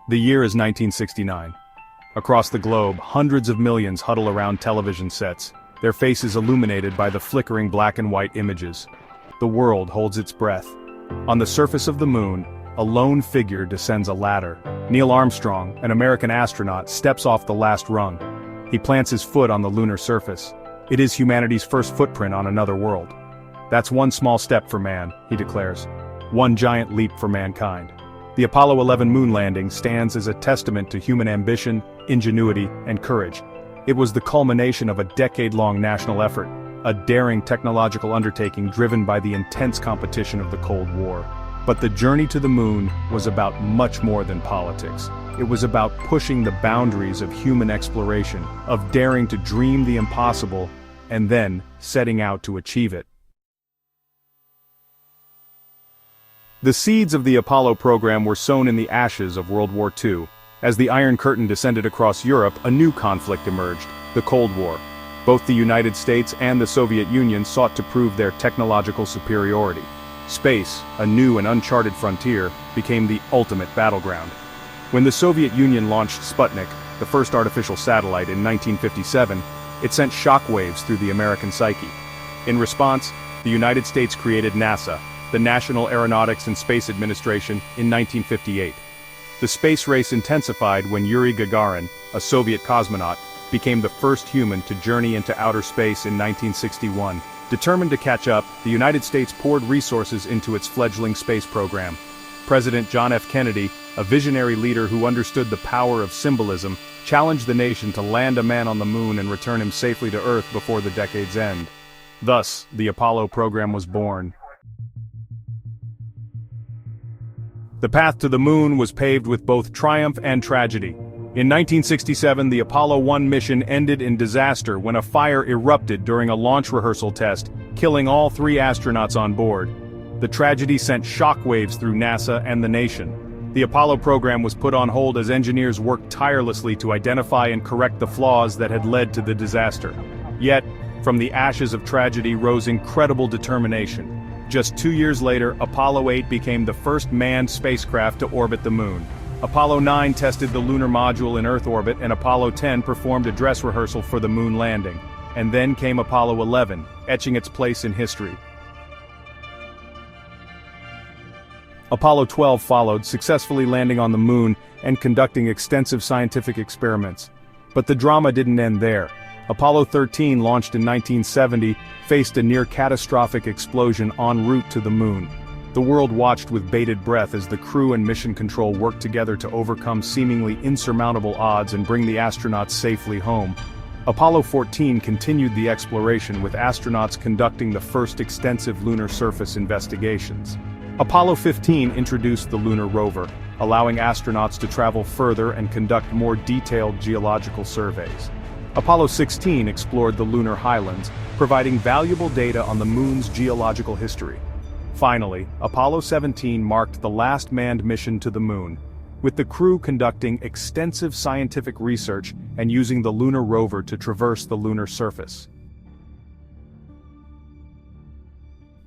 The year is 1969. Across the globe, hundreds of millions huddle around television sets, their faces illuminated by the flickering black and white images. The world holds its breath. On the surface of the moon, a lone figure descends a ladder. Neil Armstrong, an American astronaut, steps off the last rung. He plants his foot on the lunar surface. It is humanity's first footprint on another world. "That's one small step for man," he declares. "One giant leap for mankind." The Apollo 11 moon landing stands as a testament to human ambition, ingenuity, and courage. It was the culmination of a decade-long national effort, a daring technological undertaking driven by the intense competition of the Cold War. But the journey to the moon was about much more than politics. It was about pushing the boundaries of human exploration, of daring to dream the impossible, and then setting out to achieve it. The seeds of the Apollo program were sown in the ashes of World War II. As the Iron Curtain descended across Europe, a new conflict emerged, the Cold War. Both the United States and the Soviet Union sought to prove their technological superiority. Space, a new and uncharted frontier, became the ultimate battleground. When the Soviet Union launched Sputnik, the first artificial satellite in 1957, it sent shockwaves through the American psyche. In response, the United States created NASA, the National Aeronautics and Space Administration, in 1958. The space race intensified when Yuri Gagarin, a Soviet cosmonaut, became the first human to journey into outer space in 1961. Determined to catch up, the United States poured resources into its fledgling space program. President John F. Kennedy, a visionary leader who understood the power of symbolism, challenged the nation to land a man on the moon and return him safely to Earth before the decade's end. Thus, the Apollo program was born. The path to the moon was paved with both triumph and tragedy. In 1967, the Apollo 1 mission ended in disaster when a fire erupted during a launch rehearsal test, killing all 3 astronauts on board. The tragedy sent shockwaves through NASA and the nation. The Apollo program was put on hold as engineers worked tirelessly to identify and correct the flaws that had led to the disaster. Yet, from the ashes of tragedy rose incredible determination. Just 2 years later, Apollo 8 became the first manned spacecraft to orbit the moon. Apollo 9 tested the lunar module in Earth orbit, and Apollo 10 performed a dress rehearsal for the moon landing. And then came Apollo 11, etching its place in history. Apollo 12 followed, successfully landing on the moon and conducting extensive scientific experiments. But the drama didn't end there. Apollo 13, launched in 1970, faced a near-catastrophic explosion en route to the moon. The world watched with bated breath as the crew and mission control worked together to overcome seemingly insurmountable odds and bring the astronauts safely home. Apollo 14 continued the exploration, with astronauts conducting the first extensive lunar surface investigations. Apollo 15 introduced the lunar rover, allowing astronauts to travel further and conduct more detailed geological surveys. Apollo 16 explored the lunar highlands, providing valuable data on the moon's geological history. Finally, Apollo 17 marked the last manned mission to the moon, with the crew conducting extensive scientific research and using the lunar rover to traverse the lunar surface.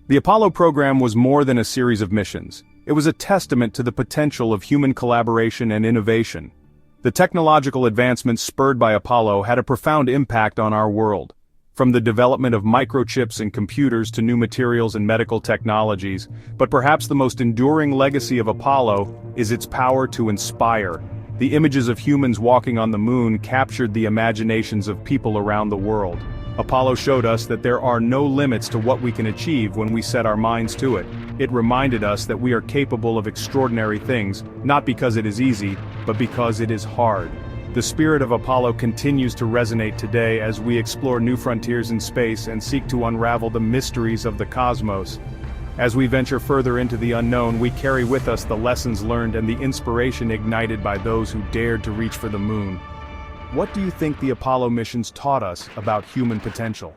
The Apollo program was more than a series of missions. It was a testament to the potential of human collaboration and innovation. The technological advancements spurred by Apollo had a profound impact on our world. From the development of microchips and computers to new materials and medical technologies, but perhaps the most enduring legacy of Apollo is its power to inspire. The images of humans walking on the moon captured the imaginations of people around the world. Apollo showed us that there are no limits to what we can achieve when we set our minds to it. It reminded us that we are capable of extraordinary things, not because it is easy, but because it is hard. The spirit of Apollo continues to resonate today as we explore new frontiers in space and seek to unravel the mysteries of the cosmos. As we venture further into the unknown, we carry with us the lessons learned and the inspiration ignited by those who dared to reach for the moon. What do you think the Apollo missions taught us about human potential?